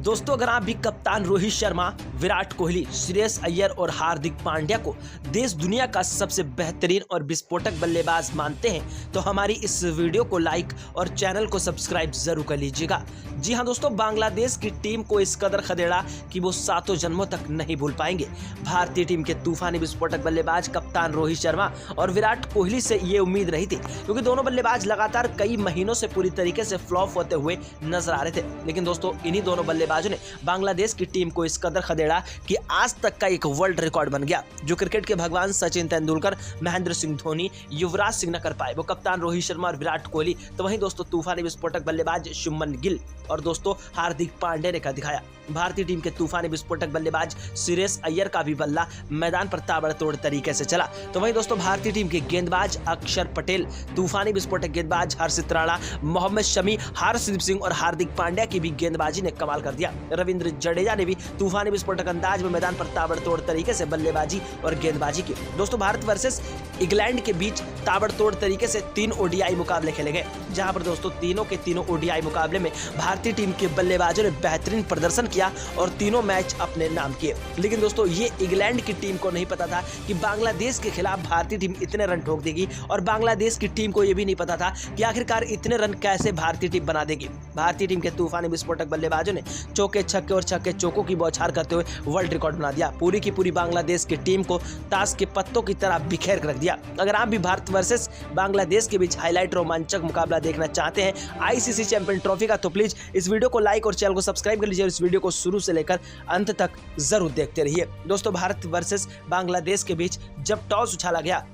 दोस्तों, अगर आप भी कप्तान रोहित शर्मा, विराट कोहली, श्रेयस अय्यर और हार्दिक पांड्या को देश दुनिया का सबसे बेहतरीन और विस्फोटक बल्लेबाज मानते हैं तो हमारी इस वीडियो को लाइक और चैनल को सब्सक्राइब जरूर कर लीजिएगा। जी हां दोस्तों, बांग्लादेश की टीम को इस कदर खदेड़ा कि वो 7 जन्मों तक नहीं भूल पाएंगे। भारतीय टीम के तूफानी विस्फोटक बल्लेबाज कप्तान रोहित शर्मा और विराट कोहली से ये उम्मीद रही थी, क्योंकि दोनों बल्लेबाज लगातार कई महीनों से पूरी तरीके से फ्लॉप होते हुए नजर आ रहे थे। लेकिन दोस्तों, इन्हीं दोनों बल्लेबाजों ने बांग्लादेश की टीम को इस कदर खदेड़ा कि आज तक का एक वर्ल्ड रिकॉर्ड बन गया, जो क्रिकेट के भगवान सचिन तेंदुलकर, महेंद्र सिंह धोनी, युवराज सिंह न कर पाए। वो कप्तान रोहित शर्मा और विराट कोहली, तो वहीं दोस्तों तूफानी विस्फोटक बल्लेबाज शुभमन गिल और दोस्तों हार्दिक पांड्या ने कर दिखाया। भारतीय टीम के तूफानी विस्फोटक बल्लेबाज श्रेयस अय्यर का भी बल्ला मैदान पर ताबड़तोड़ तरीके से चला। तो वहीं दोस्तों भारतीय टीम के गेंदबाज अक्षर पटेल, तूफानी विस्फोटक गेंदबाज हर्षित राणा, मोहम्मद शमी, हरषदीप सिंह और हार्दिक पांड्या की भी गेंदबाजी ने कमाल कर दिया। रविंद्र जडेजा ने भी तूफानी विस्फोटक अंदाज में मैदान पर ताबड़तोड़ तरीके से बल्लेबाजी और गेंदबाजी की। दोस्तों, भारत वर्सेस इंग्लैंड के बीच ताबड़तोड़ तरीके से 3 ओडीआई मुकाबले खेले गए, जहां पर दोस्तों तीनों के तीनों ओडीआई मुकाबले में भारतीय टीम के बल्लेबाजों ने बेहतरीन प्रदर्शन किया और तीनों मैच अपने नाम किए। लेकिन दोस्तों, ये इंग्लैंड की टीम को नहीं पता था कि बांग्लादेश के खिलाफ भारतीय टीम इतने रन ठोक देगी, और बांग्लादेश की टीम को यह भी नहीं पता था कि आखिरकार इतने रन कैसे भारतीय टीम बना देगी। भारतीय टीम के तूफानी विस्फोटक बल्लेबाजों ने चौके छक्के और छक्के चौकों की बौछार करते हुए वर्ल्ड रिकॉर्ड बना दिया। पूरी की पूरी बांग्लादेश की टीम को ताश के पत्तों की तरह बिखेर कर रख दिया। अगर आप भी भारत वर्सेस बांग्लादेश के बीच हाईलाइट रोमांचक मुकाबला देखना चाहते हैं आईसीसी चैंपियन ट्रॉफी का, तो प्लीज इस वीडियो को लाइक और चैनल को सब्सक्राइब कर लीजिए और इस वीडियो को शुरू से लेकर अंत तक जरूर देखते रहिए। दोस्तों, भारत वर्सेस बांग्लादेश के बीच जब टॉस उछाला गया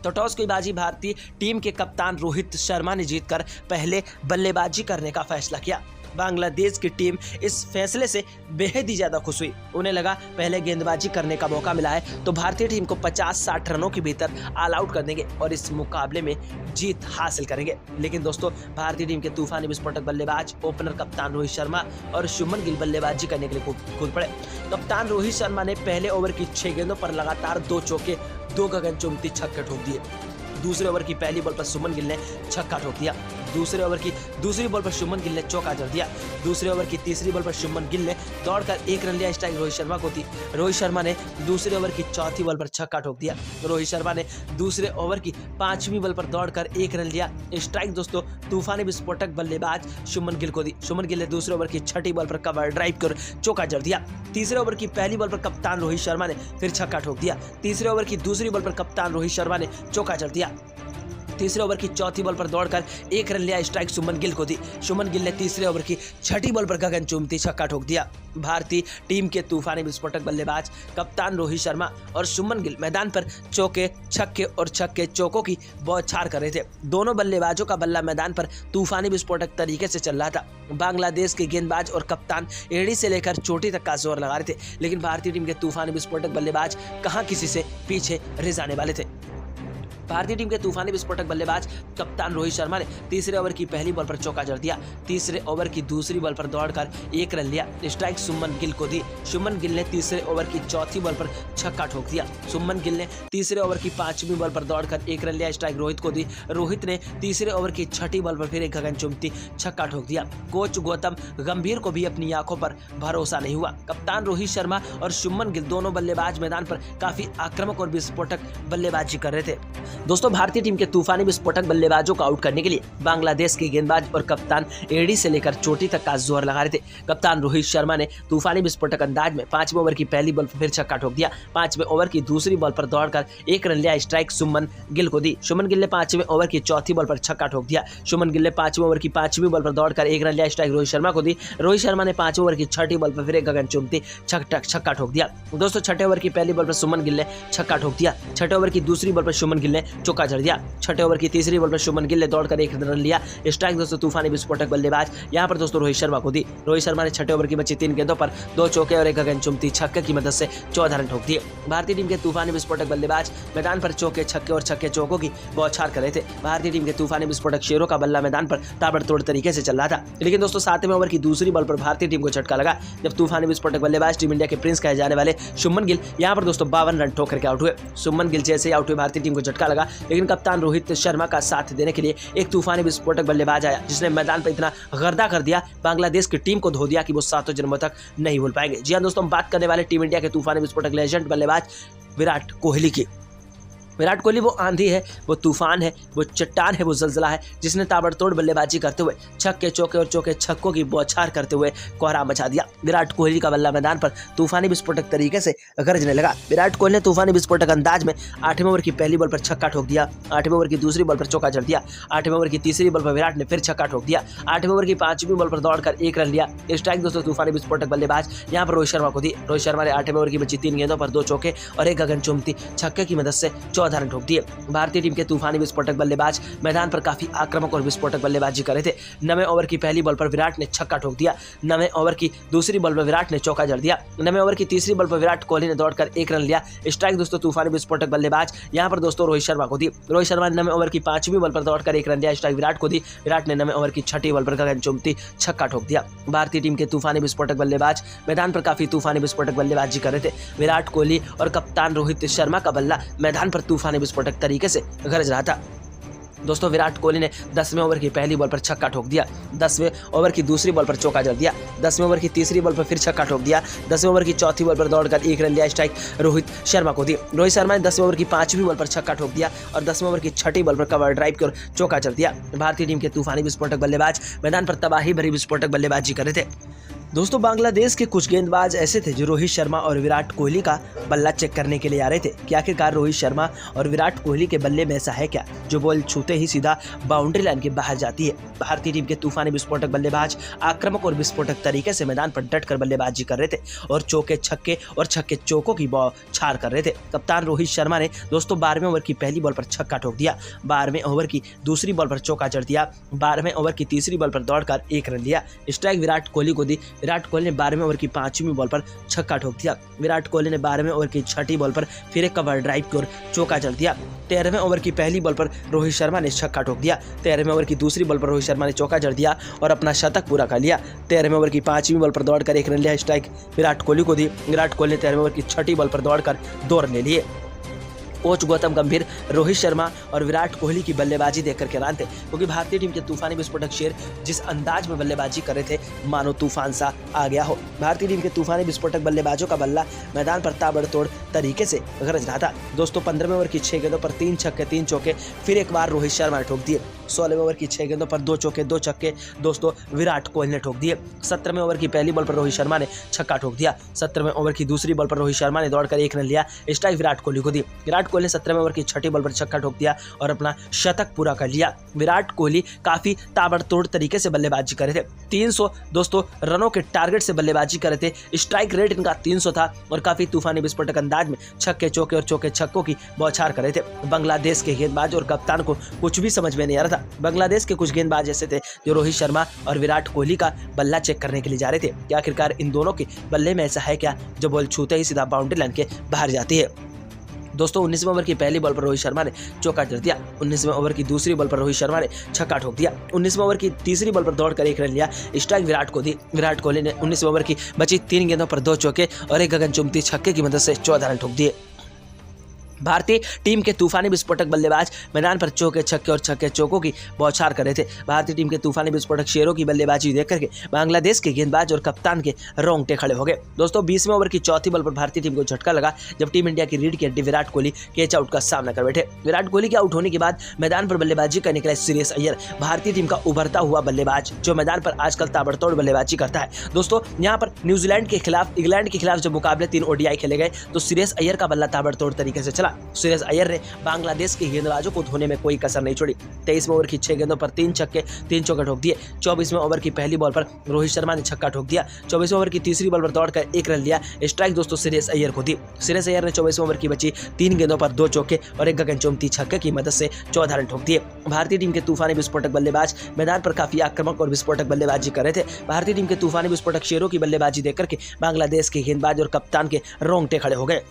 तो टॉस की बाजी भारतीय टीम के कप्तान रोहित शर्मा ने जीतकर पहले बल्लेबाजी करने का फैसला किया। बांग्लादेश की टीम इस फैसले से बेहद ही ज्यादा खुश हुई। उन्हें लगा पहले गेंदबाजी करने का मौका मिला है तो भारतीय टीम को 50-60 रनों के भीतर ऑल आउट कर देंगे और इस मुकाबले में जीत हासिल करेंगे। लेकिन दोस्तों, भारतीय टीम के तूफानी विस्फोटक बल्लेबाज ओपनर कप्तान रोहित शर्मा और शुभमन गिल बल्लेबाजी करने के लिए कूद पड़े। कप्तान रोहित शर्मा ने पहले ओवर की 6 गेंदों पर लगातार 2 चौके, 2 गगनचुंबी छक्के ठोक दिए। दूसरे ओवर की पहली बॉल पर शुभमन गिल ने छक्का ठोक दिया। दूसरे ओवर की दूसरी बॉल पर शुभमन गिल ने चौका जड़ दिया। दूसरे ओवर की तीसरी बॉल पर शुभमन गिल ने दौड़कर 1 रन लिया। स्ट्राइक रोहित शर्मा को दी। रोहित शर्मा ने दूसरे ओवर की चौथी बॉल पर छक्का ठोक दिया। रोहित शर्मा ने दूसरे ओवर की 5वीं बॉल पर दौड़कर 1 रन लिया। स्ट्राइक दोस्तों तूफानी विस्फोटक बल्लेबाज शुभमन गिल को दी। शुभमन गिल ने दूसरे ओवर की 6ठी बॉल पर कवर ड्राइव कर चौका जड़ दिया। तीसरे ओवर की पहली बॉल पर कप्तान रोहित शर्मा ने फिर छक्का ठोक दिया। तीसरे ओवर की दूसरी बॉल पर कप्तान रोहित शर्मा ने चौका जड़ दिया। तीसरे ओवर की चौथी बॉल पर दौड़कर 1 रन लिया। स्ट्राइक शुभमन गिल को दी। शुभमन गिल ने तीसरे ओवर की 6ठी बॉल पर गगनचुंबी छक्का ठोक दिया। भारतीय टीम के तूफानी विस्फोटक बल्लेबाज कप्तान रोहित शर्मा और शुभमन गिल मैदान पर चौके छक्के और छक्के चौकों की बौछार कर रहे थे। दोनों बल्लेबाजों का बल्ला मैदान पर तूफानी विस्फोटक तरीके से चल रहा था। बांग्लादेश के गेंदबाज और कप्तान एड़ी से लेकर चोटी तक का जोर लगा रहे थे, लेकिन भारतीय टीम के तूफानी विस्फोटक बल्लेबाज कहां किसी से पीछे रह जाने वाले थे। भारतीय टीम के तूफानी विस्फोटक बल्लेबाज कप्तान रोहित शर्मा ने तीसरे ओवर की पहली बॉल पर चौका जड़ दिया। तीसरे ओवर की दूसरी बॉल पर दौड़कर 1 रन लिया। स्ट्राइक शुभमन गिल को दी। शुभमन गिल ने तीसरे ओवर की चौथी बॉल पर छक्का ठोक दिया। शुभमन गिल ने तीसरे ओवर की 5वीं बॉल पर दौड़कर 1 रन लिया। स्ट्राइक रोहित को दी। रोहित ने तीसरे ओवर की 6ठी बॉल पर फिर एक गगनचुंबी छक्का ठोक दिया। कोच गौतम गंभीर को भी अपनी आंखों पर भरोसा नहीं हुआ। कप्तान रोहित शर्मा और शुभमन गिल दोनों बल्लेबाज मैदान पर काफी आक्रामक और विस्फोटक बल्लेबाजी कर रहे थे। दोस्तों, भारतीय टीम के तूफानी विस्फोटक बल्लेबाजों को आउट करने के लिए बांग्लादेश के गेंदबाज और कप्तान एड़ी से लेकर चोटी तक का जोर लगा रहे थे। कप्तान रोहित शर्मा ने तूफानी विस्फोटक अंदाज में 5वें ओवर की पहली बॉल पर फिर छक्का ठोक दिया। 5वें ओवर की दूसरी बॉल पर दौड़कर 1 रन लिया। स्ट्राइक शुभमन गिल को दी। शुभमन गिल ने 5वें ओवर की चौथी बॉल पर छक्का ठोक दिया। शुभमन गिल ने 5वें ओवर की 5वीं बॉल पर दौड़कर 1 रन लिया। स्ट्राइक रोहित शर्मा को दी। रोहित शर्मा ने 5वें ओवर की 6ठी बॉल पर फिर एक गगनचुंबी छक्का ठोक दिया। दोस्तों, 6ठे ओवर की पहली बॉल पर शुभमन गिल ने छक्का ठोक दिया। 6ठे ओवर की दूसरी बॉल पर शुभमन गिल ने चौका जड़ दिया। 6ठे ओवर की तीसरी बॉल पर शुभमन गिल ने दौड़कर 1 रन लिया। स्ट्राइक दोस्तों तूफानी विस्फोटक बल्लेबाज यहां पर दोस्तों रोहित शर्मा को दी। रोहित शर्मा ने 6ठे ओवर की बची 3 गेंदों पर 2 चौके और 1 गगनचुंबी छक्के की मदद से 14 रन ठोक दिए। भारतीय टीम के तूफानी विस्फोटक बल्लेबाज मैदान पर चौके छक्के और छक्के चौकों की बौछार कर रहे थे। भारतीय टीम के तूफानी विस्फोटक शेरों का बल्ला मैदान पर ताबड़तोड़ तरीके से चल रहा था। लेकिन दोस्तों, 7वें ओवर की दूसरी बॉल पर भारतीय टीम को झटका लगा, जब तूफानी विस्फोटक बल्लेबाज टीम इंडिया के प्रिंस कहे जाने वाले शुभमन गिल यहां पर दोस्तों 52 रन ठोक करके आउट हुए। शुभमन गिल जैसे ही आउट हुए, भारतीय टीम को झटका लगा, लेकिन कप्तान रोहित शर्मा का साथ देने के लिए एक तूफानी विस्फोटक बल्लेबाज आया जिसने मैदान पर इतना गर्दा कर दिया, बांग्लादेश की टीम को धो दिया कि वो 7 जन्मों तक नहीं भूल पाएंगे। जी हाँ दोस्तों, हम बात करने वाले टीम इंडिया के तूफानी विस्फोटक लेजेंड बल्लेबाज विराट कोहली की। विराट कोहली वो आंधी है, वो तूफान है, वो चट्टान है, वो जलजला है जिसने ताबड़तोड़ बल्लेबाजी करते हुए छक्के चौके और चौके छक्कों की बौछार करते हुए कोहराम मचा दिया। विराट कोहली का बल्ला मैदान पर तूफानी विस्फोटक तरीके से गरजने लगा। विराट कोहली ने तूफानी विस्फोटक अंदाज में 8वें ओवर की पहली बॉल पर छक्का ठोक दिया, 8वें ओवर की दूसरी बॉल पर चौका जड़ दिया, 8वें ओवर की तीसरी बॉल पर विराट ने फिर छक्का ठोक दिया, 8वें ओवर की 5वीं बॉल पर दौड़कर 1 रन लिया। स्ट्राइक दोस्तों तूफानी विस्फोटक बल्लेबाज यहाँ पर रोहित शर्मा को दी। रोहित शर्मा ने 8वें ओवर की बची 3 गेंदों पर 2 चौके और 1 गगनचुंबी छक्के की मदद से 14 रन ठोक दिए। भारतीय टीम के तूफानी विस्फोटक बल्लेबाज मैदान पर काफी आक्रामक और विस्फोटक बल्लेबाजी कर रहे थे। 9वें ओवर की पहली बॉल पर विराट ने छक्का ठोक दिया, 9वें ओवर की दूसरी बॉल पर विराट ने चौका जड़ दिया, 9वें ओवर की तीसरी बॉल पर विराट कोहली ने दौड़कर 1 रन लिया। स्ट्राइक दोस्तों तूफानी विस्फोटक बल्लेबाज यहाँ पर दोस्तों रोहित शर्मा को दी। रोहित शर्मा ने 9वें ओवर की 5वीं बॉल पर दौड़कर 1 रन लिया। स्ट्राइक विराट को दी। विराट ने 9वें ओवर की 6ठी बॉल पर गगनचुंबी छक्का ठोक दिया। भारतीय टीम के तूफानी विस्फोटक बल्लेबाज मैदान पर काफी तूफानी विस्फोटक बल्लेबाजी कर रहे थे। विराट कोहली और कप्तान रोहित शर्मा का बल्ला मैदान पर तूफानी विस्फोटक तरीके से गरज रहा था। दोस्तों विराट कोहली ने 10वें ओवर की पहली बॉल पर छक्का ठोक दिया, 10वें ओवर की दूसरी बॉल पर चौका जड़ दिया, 10वें ओवर की तीसरी बॉल पर फिर छक्का ठोक दिया, 10वें ओवर की चौथी बॉल पर दौड़कर 1 रन लिया। स्ट्राइक रोहित शर्मा को दी। रोहित शर्मा ने 10वें ओवर की 5वीं बॉल पर छक्का ठोक दिया और 10वें ओवर की 6ठी बॉल पर कवर ड्राइव की ओर चौका जड़ दिया। भारतीय टीम के तूफानी विस्फोटक बल्लेबाज मैदान पर तबाही भरी विस्फोटक बल्लेबाजी कर रहे थे। दोस्तों बांग्लादेश के कुछ गेंदबाज ऐसे थे जो रोहित शर्मा और विराट कोहली का बल्ला चेक करने के लिए आ रहे थे कि आखिरकार रोहित शर्मा और विराट कोहली के बल्ले में ऐसा है क्या जो बॉल छूते ही सीधा बाउंड्री लाइन के बाहर जाती है। भारतीय टीम के तूफानी विस्फोटक बल्लेबाज आक्रामक और विस्फोटक तरीके से मैदान पर डटकर बल्लेबाजी कर रहे थे और चौके छक्के और छक्के चौकों की बौछार कर रहे थे। कप्तान रोहित शर्मा ने दोस्तों 12वें ओवर की पहली बॉल पर छक्का ठोक दिया, 12वें ओवर की दूसरी बॉल पर चौका जड़ दिया, 12वें ओवर की तीसरी बॉल पर दौड़कर 1 रन लिया। स्ट्राइक विराट कोहली को दी। विराट कोहली ने 12वें ओवर की 5वीं बॉल पर छक्का ठोक दिया। विराट कोहली ने 12वें ओवर की 6ठी बॉल पर फिर एक कवर ड्राइव की ओर चौका जड़ दिया। 13वें ओवर की पहली बॉल पर रोहित शर्मा ने छक्का ठोक दिया। 13वें ओवर की दूसरी बॉल पर रोहित शर्मा ने चौका जड़ दिया और अपना शतक पूरा कर लिया। 13वें ओवर की 5वीं बॉल पर दौड़कर 1 रन लिया। स्ट्राइक विराट कोहली को दी। विराट कोहली ने 13वें ओवर की 6ठी बॉल पर दौड़कर 2 रन ले लिए। कोच गौतम गंभीर रोहित शर्मा और विराट कोहली की बल्लेबाजी देखकर हैरान थे क्योंकि भारतीय टीम के तूफानी विस्फोटक शेर जिस अंदाज में बल्लेबाजी कर रहे थे मानो तूफान सा आ गया हो। भारतीय टीम के तूफानी विस्फोटक बल्लेबाजों का बल्ला मैदान पर ताबड़तोड़ तरीके से गरज रहा था। दोस्तों 15वें ओवर की 6 गेंदों पर 3 छक्के 3 चौके फिर एक बार रोहित शर्मा ने ठोक दिए। 16वें ओवर की 6 गेंदों पर 2 चौके 2 छक्के दोस्तों विराट कोहली ने ठोक दिए। 17वें ओवर की पहली बॉल पर रोहित शर्मा ने छक्का ठोक दिया। 17वें ओवर की दूसरी बॉल पर रोहित शर्मा ने दौड़कर 1 रन लिया। स्ट्राइक विराट कोहली को दी। विराट कोहली ने 17वें ओवर की 6ठी बॉल पर छक्का ठोक दिया और अपना शतक पूरा कर लिया। विराट कोहली काफी ताबड़तोड़ तरीके से बल्लेबाजी कर रहे थे। 300 दोस्तों रनों के टारगेट से बल्लेबाजी कर रहे थे। स्ट्राइक रेट इनका 300 था और काफी तूफानी विस्फोटक अंदाज में छक्के चौके और चौके छक्कों की बौछार कर रहे थे। बांग्लादेश के गेंदबाज और कप्तान को कुछ भी समझ में नहीं आ रहा था। बांग्लादेश के कुछ गेंदबाज ऐसे थे जो रोहित शर्मा और विराट कोहली का बल्ला चेक करने के लिए जा रहे थे कि आखिरकार इन दोनों के बल्ले में ऐसा है क्या जो बॉल छूते ही सीधा बाउंड्री लाइन के बाहर जाती है। दोस्तों 19वें ओवर की पहली बॉल पर रोहित शर्मा ने चौका जड़ दिया। 19वें ओवर की दूसरी बॉल पर रोहित शर्मा ने छक्का ठोक दिया। 19वें ओवर की तीसरी बॉल पर दौड़कर 1 रन लिया। स्ट्राइक विराट को दी। विराट कोहली ने 19वें ओवर की बची 3 गेंदों पर 2 चौके और 1 गगनचुंबी छक्के की मदद से 14 रन ठोक दिए। भारतीय टीम के तूफानी विस्फोटक बल्लेबाज मैदान पर चौके छक्के और छक्के चौकों की बौछार कर रहे थे। भारतीय टीम के तूफानी विस्फोटक शेरों की बल्लेबाजी देख करके बांग्लादेश के गेंदबाज और कप्तान के रोंगटे खड़े हो गए। दोस्तों 20वें ओवर की चौथी बॉल पर भारतीय टीम को झटका लगा जब टीम इंडिया की रीढ़ की हड्डी विराट कोहली कैच आउट का सामना कर बैठे। विराट कोहली के आउट होने के बाद मैदान पर बल्लेबाजी करने के लिए श्रेयस अय्यर भारतीय टीम का उभरता हुआ बल्लेबाज जो मैदान पर आजकल ताबड़तोड़ बल्लेबाजी करता है। दोस्तों यहाँ पर न्यूजीलैंड के खिलाफ इंग्लैंड के खिलाफ जब मुकाबले 3 ODI खेले गए तो श्रेयस अय्यर का बल्ला ताबड़तोड़ तरीके से चला। श्रेयस अय्यर बांग्लादेश के गेंदबाजों को धोने में कोई कसर नहीं छोड़ी। 23वें ओवर की 6 गेंदों पर 3 छक्के 3 चौके ठोक दिए। 24वें ओवर की पहली बॉल पर रोहित शर्मा ने छक्का ठोक दिया। 24वें ओवर की तीसरी बॉल पर दौड़कर 1 रन लिया। स्ट्राइक दोस्तों श्रेयस अय्यर को दी। श्रेयस अय्यर ने 24वें ओवर की बची 3 गेंदों पर 2 चौके और 1 गगनचुंबी छक्के की मदद से 14 रन ठोक दिए। भारतीय टीम के तूफानी विस्फोटक बल्लेबाज मैदान पर काफी आक्रामक और विस्फोटक बल्लेबाजी कर रहे थे। भारतीय टीम के तूफानी विस्फोटक शेरों की बल्लेबाजी देख करके बांग्लादेश के गेंदबाज और कप्तान के रोंगटे खड़े हो गए।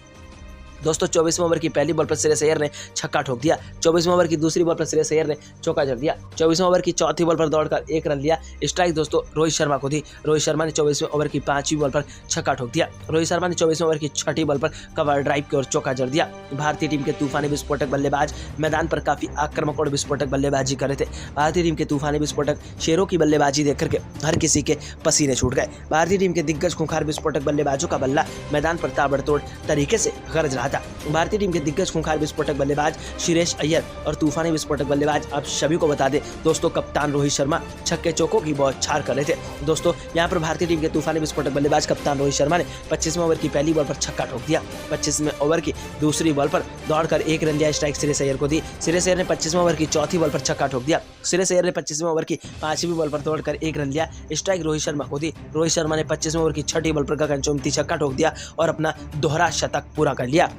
दोस्तों 24वें ओवर की पहली बॉल पर श्रेयस अय्यर ने छक्का ठोक दिया। 24वें ओवर की दूसरी बॉल पर श्रेयस अय्यर ने चौका जड़ दिया। 24वें ओवर की चौथी बॉल पर दौड़कर 1 रन लिया। स्ट्राइक दोस्तों रोहित शर्मा को दी। रोहित शर्मा ने 24वें ओवर की 5वीं बॉल पर छक्का ठोक दिया। रोहित शर्मा ने 24वें ओवर की 6ठी बॉल पर कवर ड्राइव की ओर चौका जड़ दिया। भारतीय टीम के तूफानी विस्फोटक बल्लेबाज मैदान पर काफी आक्रामक और विस्फोटक बल्लेबाजी कर रहे थे। भारतीय टीम के तूफानी विस्फोटक शेरों की बल्लेबाजी देख करके हर किसी के पसीने छूट गए। भारतीय टीम के दिग्गज खूंखार विस्फोटक बल्लेबाजों का बल्ला मैदान पर ताबड़तोड़ तरीके से गरज रहा था। भारतीय टीम के दिग्गज खूंखार विस्फोटक बल्लेबाज श्रेयस अय्यर और तूफानी विस्फोटक बल्लेबाज आप सभी को बता दें दोस्तों कप्तान रोहित शर्मा छक्के चौकों की बौछार कर रहे थे। दोस्तों यहां पर भारतीय टीम के तूफानी विस्फोटक बल्लेबाज कप्तान रोहित शर्मा ने 25वें ओवर की पहली बॉल पर छक्का ठोक दिया। 25वें ओवर की दूसरी बॉल पर दौड़कर 1 रन लिया। स्ट्राइक श्रेयस अय्यर को दी। श्रेयस अय्यर ने 25वें ओवर की चौथी बॉल पर छक्का ठोक दिया। श्रेयस अय्यर ने 25वें ओवर की 5वीं बॉल पर दौड़कर 1 रन लिया। स्ट्राइक रोहित शर्मा को दी। रोहित शर्मा ने 25वें ओवर की 6ठी बॉल पर गगनचुंबी छक्का ठोक दिया और अपना दोहरा शतक पूरा कर लिया।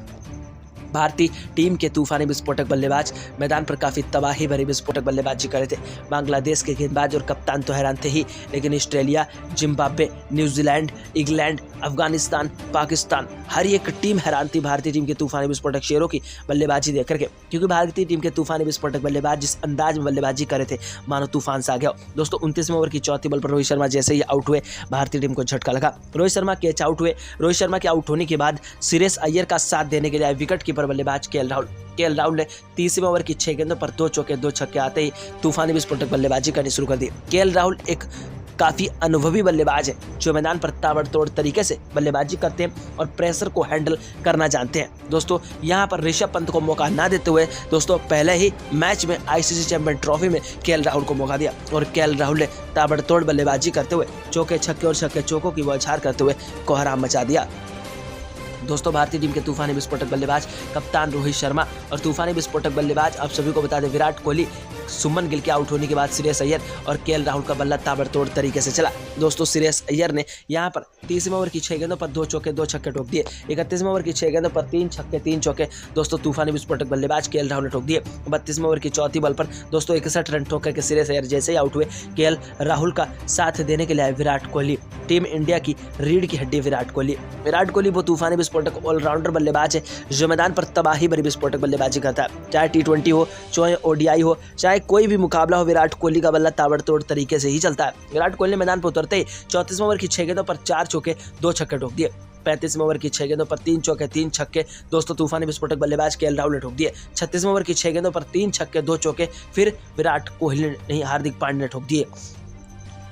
भारतीय टीम के तूफानी विस्फोटक बल्लेबाज मैदान पर काफी तबाही भरी विस्फोटक बल्लेबाजी कर रहे थे। बांग्लादेश के गेंदबाज और कप्तान तो हैरान थे ही, लेकिन Australia, Zimbabwe, New Zealand, England, Afghanistan, Pakistan हर एक टीम हैरान थी भारतीय टीम के तूफानी विस्फोटक शेरों की बल्लेबाजी देख करके, क्योंकि भारतीय टीम के तूफानी विस्फोटक बल्लेबाज जिस अंदाज में बल्लेबाजी कर रहे थे मानो तूफान सा आ गया। दोस्तों 29वें ओवर की चौथी बॉल पर रोहित शर्मा जैसे ही आउट हुए भारतीय टीम को झटका लगा। रोहित शर्मा कैच आउट हुए। रोहित शर्मा के आउट होने के बाद श्रेयस अय्यर का साथ देने के लिए आए विकेट कीपर बल्लेबाज केएल राहुल ने 30वें ओवर की 6 गेंदों पर 2 चौके 2 छक्के आते ही तूफानी विस्फोटक बल्लेबाजी करनी शुरू कर दी। केएल राहुल एक काफी अनुभवी बल्लेबाज है जो मैदान पर ताबड़तोड़ तरीके से बल्लेबाजी करते हैं और प्रेशर को हैंडल करना जानते हैं। दोस्तों यहां पर ऋषभ पंत को मौका ना देते हुए दोस्तों पहले ही मैच में आईसीसी चैंपियन ट्रॉफी में केएल राहुल को मौका दिया और केएल राहुल ने ताबड़तोड़ बल्लेबाजी करते हुए चौके छक्के और छक्के चौकों की बौछार करते हुए कोहराम मचा दिया। दोस्तों भारतीय टीम के तूफानी विस्फोटक बल्लेबाज कप्तान रोहित शर्मा और तूफानी विस्फोटक बल्लेबाज आप सभी को बता दें विराट कोहली, सुमन गिल के आउट होने के बाद श्रेयस अय्यर और केएल राहुल का बल्ला ताबड़तोड़ तरीके से चला। दोस्तों श्रेयस अय्यर ने यहां पर 30वें ओवर की 6 गेंदों पर 2 चौके 2 छक्के ठोक दिए। 31वें ओवर की 6 गेंदों पर 3 छक्के 3 चौके दोस्तों तूफानी विस्फोटक बल्लेबाज केएल राहुल ने ठोक दिए। 32वें ओवर की चौथी बॉल पर दोस्तों 61 रन ठोक करके श्रेयस अय्यर जैसे ही आउट हुए केएल राहुल का साथ देने के लिए आए विराट कोहली। टीम इंडिया की रीढ़ की हड्डी विराट कोहली वो तूफानी विस्फोटक ऑलराउंडर बल्लेबाज है जो मैदान पर तबाही भरी विस्फोटक बल्लेबाजी करता है। चाहे T20 हो, चाहे ODI हो, चाहे कोई भी मुकाबला हो, विराट कोहली का बल्ला ताबड़तोड़ तरीके से ही चलता है। विराट कोहली ने मैदान पर उतरते ही 34वें ओवर की 6 गेंदों पर 4 चौके 2 छक्के ठोक दिए। 35वें ओवर की 6 गेंदों पर 3 चौके 3 छक्के दोस्तों तूफानी विस्फोटक बल्लेबाज केएल राहुल ने ठोक दिए। 36वें ओवर की 6 गेंदों पर 3 छक्के 2 चौके फिर विराट कोहली ने नहीं हार्दिक पांड्या ने ठोक दिए।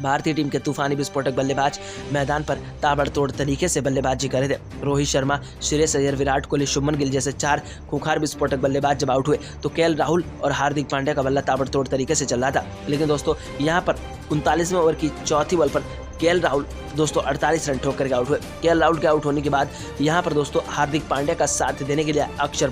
भारतीय टीम के तूफानी विस्फोटक बल्लेबाज मैदान पर ताबड़तोड़ तरीके से बल्लेबाजी कर रहे थे। रोहित शर्मा, श्रेयस अय्यर, विराट कोहली, शुभमन गिल जैसे 4 खूंखार विस्फोटक बल्लेबाज जब आउट हुए तो केएल राहुल और हार्दिक पांड्या का बल्ला ताबड़तोड़ तरीके से चल रहा था। लेकिन दोस्तों यहां पर 39वें ओवर की चौथी बॉल पर केएल राहुल दोस्तों 48 रन ठोक करके आउट हुए। केएल राहुल के आउट होने के बाद यहां पर दोस्तों हार्दिक पांड्या का साथ देने के लिए अक्षर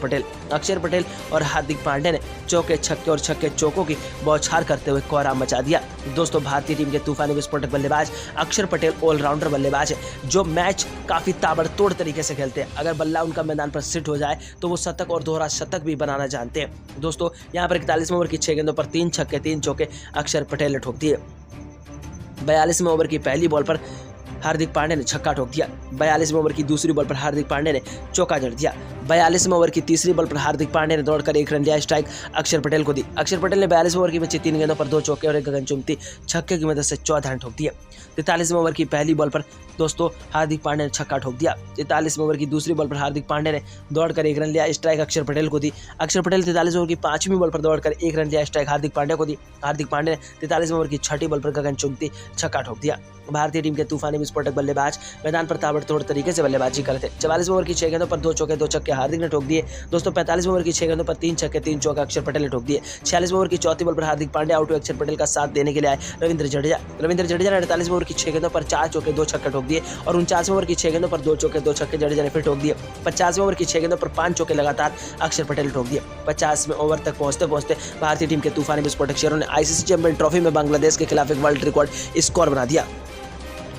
पटेल और हार्दिक पांड्या ने चौके छक्के और छक्के चौकों की बौछार करते हुए कोहराम मचा दिया। दोस्तों भारतीय टीम के तूफानी विस्फोटक बल्लेबाज अक्षर पटेल ऑलराउंडर बल्लेबाज है जो मैच काफी ताबड़तोड़ तरीके से खेलते हैं। अगर बल्ला उनका मैदान पर सिट हो जाए तो वो शतक और दोहरा शतक भी बनाना जानते हैं। दोस्तों यहाँ पर 41वें ओवर की 6 गेंदों पर 3 छक्के 3 चौके अक्षर पटेल ने ठोक दिए। 42वें ओवर की पहली बॉल पर हार्दिक पांड्या ने छक्का ठोक दिया। 42वें ओवर की दूसरी बॉल पर हार्दिक पांड्या ने चौका जड़ दिया। 42वें ओवर की तीसरी बॉल पर हार्दिक पांड्या ने दौड़कर 1 रन लिया। स्ट्राइक अक्षर पटेल को दी। अक्षर पटेल ने 42वें ओवर की बची 3 गेंदों पर 2 चौके और 1 गगनचुंबी छक्के की मदद से 14 रन ठोक दिए। 43वें ओवर की पहली बॉल पर दोस्तों हार्दिक पांड्या ने छक्का ठोक दिया। 43वें ओवर की दूसरी बॉल पर हार्दिक पांड्या ने दौड़कर 1 रन लिया। स्ट्राइक अक्षर पटेल को दी। अक्षर पटेल 43वें ओवर की 5वीं बॉल पर दौड़कर 1 रन लिया। स्ट्राइक हार्दिक पांड्या को दी। हार्दिक पांड्या ने 43वें ओवर की 6ठी बॉल पर गगनचुंबी छक्का ठोक दिया। भारतीय टीम के तूफानी विस्फोटक बल्लेबाज मैदान पर ताबड़तोड़ तरीके से बल्लेबाजी करते थे। 44वें ओवर की 6 गेंदों पर 2 चौके 2 छक्के हार्दिक ने ठोक दिए। दोस्तों 45वें ओवर की 6 गेंदों पर 3 छक्के 3 चौके अक्षर पटेल ने ठोक दिए। 46वें ओवर की चौथी बॉल पर हार्दिक पांड्या आउट हुए। अक्षर पटेल का साथ देने के लिए आए रविंद्र जडेजा ने 48वें ओवर की 6 गेंदों पर 4 चौके 2 छक्के ठोक दिए और 49वें ओवर की 6 गेंदों पर 2 चौके 2 छक्के जडेजा ने फिर ठोक दिए। 50वें ओवर की 6 गेंदों पर 5 चौके लगातार अक्षर पटेल ने ठोक दिए। 50वें ओवर तक पहुंचते भारतीय टीम के तूफानी विस्फोटक शेरों ने आईसीसी चैंपियन ट्रॉफी में बांग्लादेश के खिलाफ एक वर्ल्ड रिकॉर्ड स्कोर बना दिया।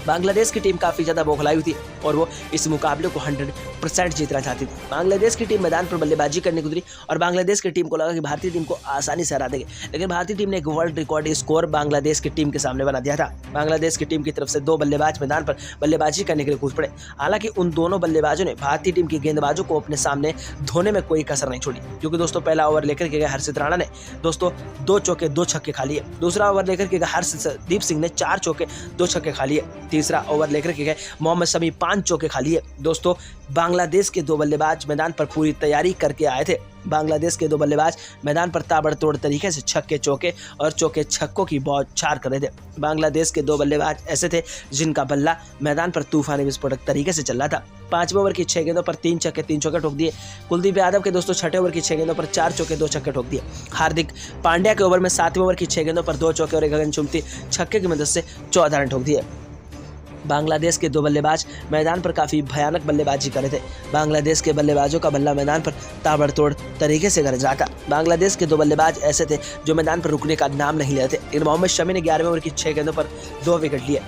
बांग्लादेश की टीम काफ़ी ज़्यादा बौखलाई हुई थी और वो इस मुकाबले को 100 100% जीतना चाहती थी। बांग्लादेश की टीम मैदान पर बल्लेबाजी करने उतरी और बांग्लादेश की टीम को लगा कि भारतीय टीम को आसानी से हरा देंगे, लेकिन भारतीय टीम ने एक वर्ल्ड रिकॉर्ड स्कोर बांग्लादेश की टीम के सामने बना दिया था। बांग्लादेश की टीम की तरफ से 2 बल्लेबाज मैदान पर बल्लेबाजी करने के लिए कूद पड़े। हालांकि उन दोनों बल्लेबाजों ने भारतीय टीम के गेंदबाजों को अपने सामने धोने में कोई कसर नहीं छोड़ी, क्योंकि दोस्तों पहला ओवर लेकर के गए हर्षित राणा ने दोस्तों 2 चौके 2 छक्के खा लिए। दूसरा ओवर लेकर के गए हर्षदीप सिंह ने 4 चौके 2 छक्के खा लिए। तीसरा ओवर लेकर के गए मोहम्मद शमी 5 चौके खा लिए। दोस्तों बांग्लादेश के 2 बल्लेबाज मैदान पर पूरी तैयारी करके आए थे। बांग्लादेश के 2 बल्लेबाज मैदान पर ताबड़तोड़ तरीके से छक्के चौके और चौके छक्कों की बौछार कर रहे थे। बांग्लादेश के 2 बल्लेबाज ऐसे थे जिनका बल्ला मैदान पर तूफानी विस्फोटक तरीके से चल रहा था। 5वें ओवर की 6 गेंदों पर 3 छक्के 3 चौके ठोक दिए। कुलदीप यादव के दोस्तों 6ठे ओवर की 6 गेंदों पर 4 चौके 2 छक्के ठोक दिए। हार्दिक पांड्या के ओवर में 7वें ओवर की 6 गेंदों पर 2 चौके और एक गगनचुंबी छक्के की मदद से 14 रन ठोक दिए। बांग्लादेश के 2 बल्लेबाज मैदान पर काफ़ी भयानक बल्लेबाजी कर रहे थे। बांग्लादेश के बल्लेबाजों का बल्ला मैदान पर ताबड़तोड़ तरीके से गरज रहा था। बांग्लादेश के 2 बल्लेबाज ऐसे थे जो मैदान पर रुकने का नाम नहीं लेते थे, लेकिन मोहम्मद शमी ने 11वें ओवर की 6 गेंदों पर 2 विकेट लिए।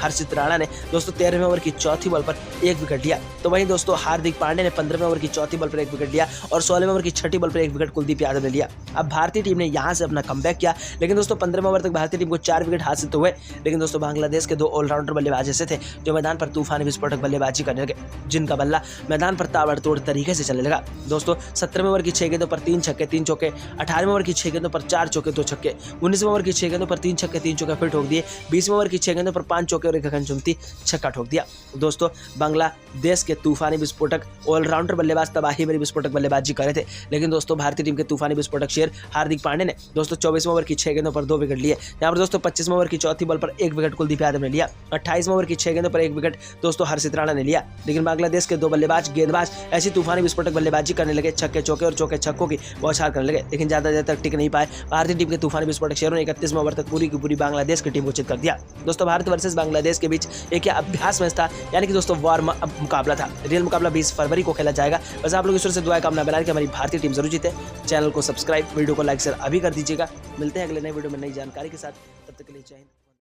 हर्षित राणा ने दोस्तों 13वें ओवर की चौथी बॉल पर 1 विकेट लिया। तो वहीं दोस्तों हार्दिक पांड्या ने 15वें ओवर की चौथी बॉल पर 1 विकेट लिया और 16वें ओवर की छठी बॉल पर 1 विकेट कुलदीप यादव ने लिया। अब भारतीय टीम ने यहां से अपना कमबैक किया, लेकिन दोस्तों 15वें ओवर तक भारतीय टीम को 4 विकेट हासिल तो हुए, लेकिन दोस्तों बांग्लादेश के 2 ऑलराउंडर बल्लेबाज ऐसे थे जो मैदान पर तूफानी विस्फोटक बल्लेबाजी करने लगे, जिनका बल्ला मैदान पर ताबड़तोड़ तरीके से चलने लगा। दोस्तों 17वें ओवर की 6 गेंदों पर 3 छक्के 3 चौके, 18वें ओवर की 6 गेंदों पर 4 चौके 2 छक्के, 19वें ओवर की 6 गेंदों पर 3 छक्के 3 चौके फिर ठोक दिए। 20वें ओवर की 6 गेंदों पर 5 चौके और एक गगनचुंबी छक्का ठोक दिया। दोस्तों बांग्लादेश के तूफानी विस्फोटक ऑलराउंडर बल्लेबाज तबाही भरी विस्फोटक बल्लेबाजी कर रहे थे, लेकिन दोस्तों भारतीय टीम के तूफानी विस्फोटक शेर हार्दिक पांड्या ने दोस्तों 24वें ओवर की 6 गेंदों पर 2 विकेट लिए। यहाँ पर दोस्तों 25वें ओवर की चौथी बॉल पर 1 विकेट कुलदीप यादव ने लिया। 28वें ओवर की 6 गेंदों पर 1 विकेट दोस्तों हर्षित राणा ने लिया। लेकिन बांग्लादेश के 2 बल्लेबाज गेंदबाज ऐसी तूफानी विस्फोटक बल्लेबाजी करने लगे, छक्के चौके और चौके छक्कों की बौछार करने लगे, लेकिन ज्यादा देर तक टिक नहीं पाए। भारतीय टीम के तूफानी विस्फोटक शेरों ने 31वें ओवर तक पूरी की पूरी बांग्लादेश की टीम को चित कर दिया। दोस्तों भारत वर्सेस बांग्लादेश के बीच एक अभ्यास मैच था, यानी कि दोस्तों वार्म अप मुकाबला था। रियल मुकाबला 20 फरवरी को खेला जाएगा। बस आप लोग ईश्वर से दुआ कामना बना कि हमारी भारतीय टीम जरूर जीते। चैनल को सब्सक्राइब, वीडियो को लाइक शेयर अभी कर दीजिएगा। मिलते हैं अगले नए वीडियो में नई जानकारी के साथ, तब तक के लिए जय हिंद।